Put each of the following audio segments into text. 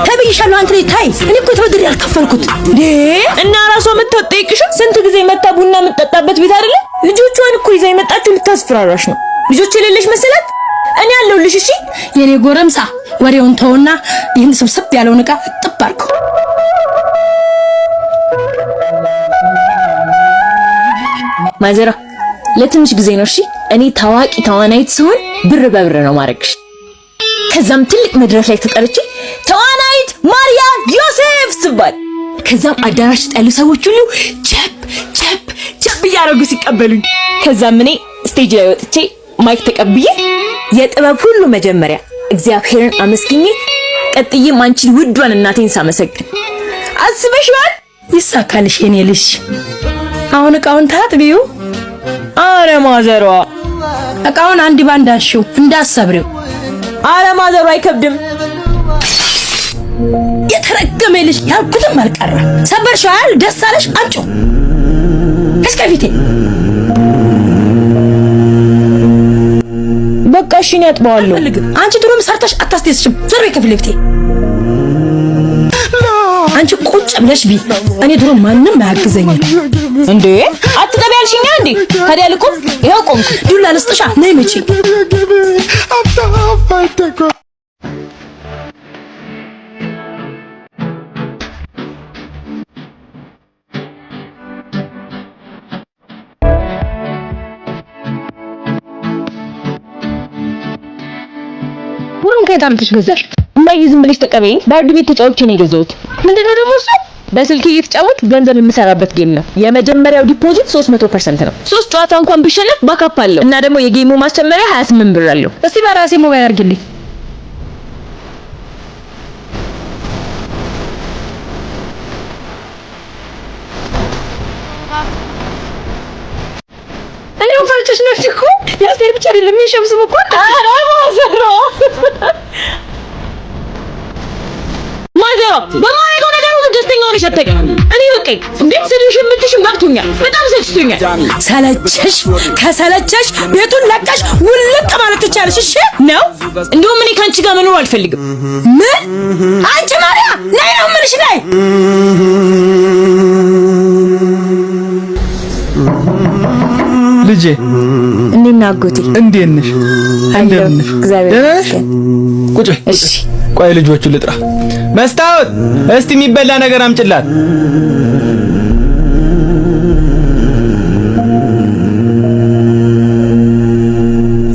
ተብይሻለሁ አንተ ላይ ታይ እኔ እኮ ተበድሬ ያልከፈልኩት እና ራሷ መታጠይቅሽ ስንት ጊዜ መታ ቡና የምትጠጣበት ቤት አይደለ ልጆቿን እኮ ይዛ የመጣችው ልታስፈራራሽ ነው ልጆች የሌለሽ መሰላት እኔ አለሁልሽ እሺ የኔ ጎረምሳ ወሬውን ተውና ይሄን ስብስብ ያለውን ዕቃ ጥባርኩ ማዘራ ለትንሽ ጊዜ ነው እሺ እኔ ታዋቂ ተዋናይት ስሆን ብር በብር ነው ማረግሽ ከዛም ትልቅ መድረክ ላይ ተጠርቼ ተዋናይት ማርያ ዮሴፍ ስባል ከዛም አዳራሽ ያሉ ሰዎች ሁሉ ቸብ ያረጉ ሲቀበሉኝ ከዛም እኔ ስቴጅ ላይ ወጥቼ ማይክ ተቀብዬ የጥበብ ሁሉ መጀመሪያ እግዚአብሔርን አመስግኜ ቀጥዬም አንቺ ውዷን እናቴን ሳመሰግን አስበሽዋል ይሳካልሽ የኔ ልጅ አሁን ዕቃውን ታጥቢው አረ ማዘሯ ዕቃውን አንድ ባንድ አንሺው እንዳሰብሪው አረ ማዘሯ አይከብድም የተረገመልሽ ያልኩትም አልቀረ ሰበርሻል ደስ አለሽ አንቺ ከስከፊቴ በቃ እሺ ነው ያጥባዋለሁ አንቺ ድሮም ሰርተሽ አታስደስሽም ዘርቤ ከፍለፍቴ አንቺ ቁጭ ብለሽ ቢ እኔ ድሮ ማንንም አያግዘኝ እንዴ አትጠቢ ያልሽኛ እንዴ ታዲያ ልቆ ይሄው ቆምኩ ዱላ ልስጥሻ ነይ መጪ ሁሉም ከታምጥሽ ገዛሽ ማይ ዝም ብለሽ ተቀበይ ባርድ ቤት ተጫውቼ ነው የገዛሁት ምንድነው ደግሞ እሱ በስልክ እየተጫወት ገንዘብ የምሰራበት ጌም ነው የመጀመሪያው ዲፖዚት 300% ነው 3 ጨዋታ እንኳን ብሸነፍ ባካፕ አለው እና ደግሞ የጌሙ ማስጨመሪያ 28 ብር አለው እስቲ በራሴ ሞባይል አድርግልኝ እኔ ወፋጭሽ ነው እኮ ያስቴር ብቻ አይደለም የሚሸብስም እኮ ማዘሮ በማይሆን ነገር ሁሉ ደስተኛ ሆነሽ አትቀኝ እኔ በቃ እንዴት ስልሽ የምትሽም ጋብቶኛል በጣም ሰልችቶኛል ሰለቸሽ ከሰለቸሽ ቤቱን ለቀሽ ውልቅ ማለት ትቻለሽ እሺ ነው እንደውም እኔ ካንቺ ጋር መኖር አልፈልግም ምን አንቺ ማርያ ነይ ነው ምንሽ ነይ ልጄ እንዴት ነህ አጎቴ እንዴት ነሽ እንደምን እግዚአብሔር ቁጭ እሺ ቆይ ልጆቹ ልጥራ መስታወት እስቲ የሚበላ ነገር አምጭላት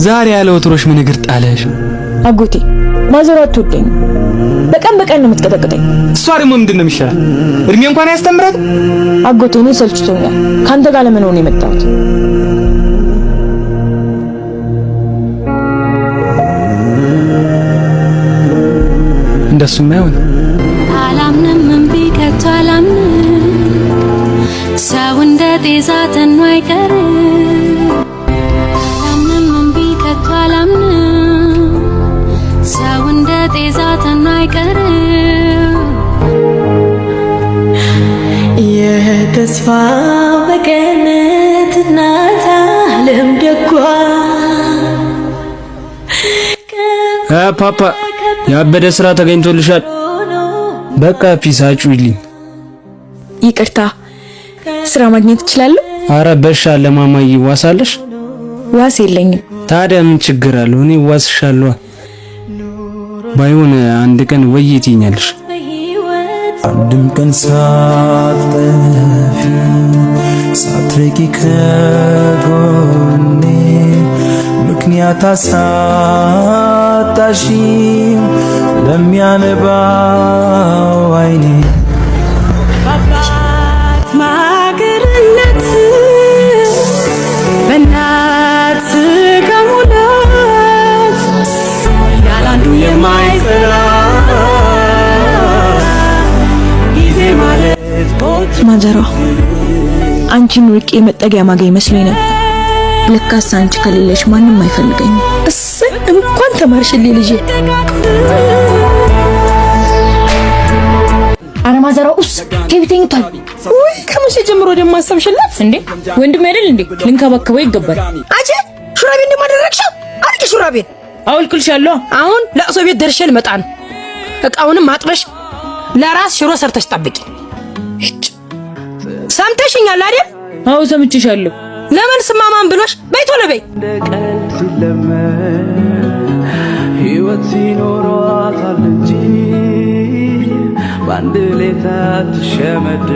ዛሬ ያለው ወትሮሽ ምን እግር ጣለሽ አጎቴ ማዘሯ አትወደኝ በቀን ነው የምትቀጠቅጠኝ እሷ ደግሞ ምንድነው የሚሻል እድሜ እንኳን ያስተምራት አጎቴ እኔ ሰልችቶኛል ካንተ ጋር ለመኖር ነው የመጣሁት እንደሱም አይሆን አላምንም እምቢ ከቶ አላምንም ሰው እንደ ጤዛ ተኖ አይቀር አላምንም እምቢ ከቶ አላምንም ሰው እንደ ጤዛ ተኖ አይቀር የተስፋ መቀነት እናት ዓለም ደጓ ፓፓ ያበደ ስራ ተገኝቶልሻል በቃ ፒሳጩልኝ ይቅርታ ስራ ማግኘት እችላለሁ አረ በሻ ለማማይ ዋሳለሽ ዋስ የለኝም ታዲያ ምን ችግር አለው እኔ ዋስሻለሁ ባይሆን አንድ ቀን ወይይትኛለሽ አንድም ቀን ሳትርቂ ከጎኔ ምክንያት አሳጣሽኝ ለሚያነባው አይኔ አባት ማገርነት በእናት ከሙላት ያላንዱ የማይፈራ ጊዜ ማለት ማዘሯ አንቺን ርቄ መጠጊያ ማገኝ መስሎኝ ነበር ለካስ አንቺ ከሌለሽ ማንንም አይፈልገኝም እሰይ እንኳን ተማርሽልኝ ልጄ አረ ማዘሯ ኡስ ከቤተኝቷል ወይ ከመቼ ጀምሮ ደግሞ አሰብሽላት እንዴ ወንድም አይደል እንዴ ልንከባከበው ይገባል አጀ ሹራቤ እንደማደረግሽ አርቂ ሹራቤ አውልኩልሻለሁ አሁን ለቅሶ ቤት ደርሼ ልመጣ ነው እቃውንም አጥበሽ ለራስ ሽሮ ሰርተሽ ጠብቂ። ሰምተሽኛል አይደል? አዎ ሰምቼሻለሁ። ለምን ስማማን ብሎሽ በይ ቶሎ በይ። ሕይወት ሲኖሯታል እንጂ በአንድ ሌታ ትሸመድ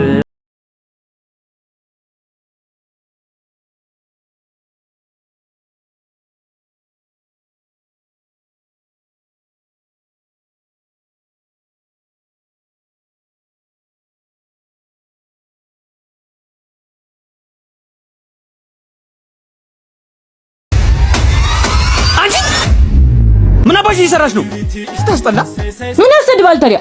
ምን አባሽ እየሰራሽ ነው? ስታስጠላ። ምን ያሰድባል ታዲያ?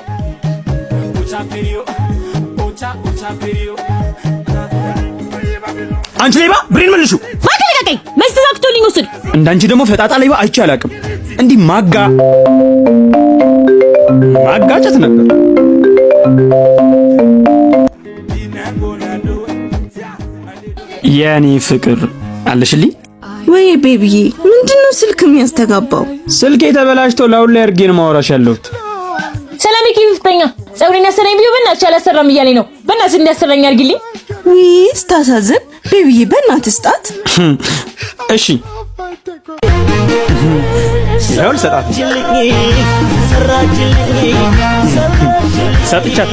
አንቺ ሌባ ብሬን መልሹ። ማከለካከኝ መች ተሳክቶልኝ ወስድ። እንዳንቺ ደግሞ ፈጣጣ ሌባ አይቼ አላውቅም። እንዲህ ማጋጨት ነበር። የኔ ፍቅር አለሽልኝ? ወይ ቤቢዬ ምንድነው ስልክ የሚያስተጋባው? ስልኬ ተበላሽቶ ላውድ ላይ አድርጌ ነው ማውራሽ ያለሁት። ሰላም ይፍጠኛ። ጸጉሬን ያሰራኝ ቢሆን በእናትሽ አላሰራም እያለኝ ነው። በእናትሽ እንዲያሰራኝ አድርጊልኝ። ውይ ስታሳዝን ቤቢዬ በእናትሽ ስጣት። እሺ ያው ሰጣት ሰጥቻታ።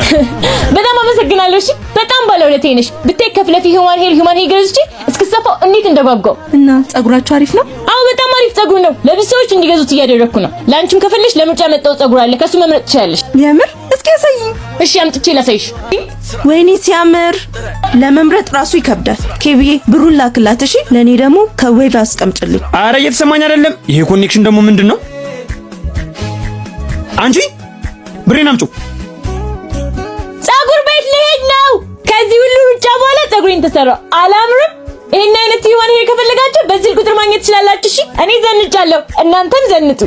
በጣም አመሰግናለሁ። እሺ በጣም ባለውለቴ ነሽ። ብታይ ከፍለፊ ሂውማን ሄር ገዝቼ እስክሰፋው እንዴት እንደጓጓው እና ጸጉራችሁ አሪፍ ነው? አዎ በጣም አሪፍ ጸጉር ነው። ለብዙ ሰዎች እንዲገዙት እያደረኩ ነው። ላንቺም ከፈለሽ ለምርጫ መጣው ጸጉር አለ፣ ከሱ መምረጥ ትችላለሽ። የምር? እስኪ ያሳይኝ። እሺ አምጥቼ ላሳይሽ። ወይኔ ሲያምር! ለመምረጥ ራሱ ይከብዳል። ኬቢዬ ብሩን ላክላት እሺ። ለኔ ደግሞ ከዌቭ አስቀምጭልኝ። አረ እየተሰማኝ አይደለም። ይሄ ኮኔክሽን ደግሞ ምንድነው? አንቺ ብሬን አምጪው። ጸጉር ቤት ልሄድ ነው። ከዚህ ሁሉ ሩጫ በኋላ ጸጉሬን ተሰራው። አላምርም? ይሄን አይነት ሂውማን ሄር ከፈለጋችሁ በዚህ ቁጥር ማግኘት ትችላላችሁ። እሺ እኔ ዘንጫለሁ፣ እናንተም ዘንጡ።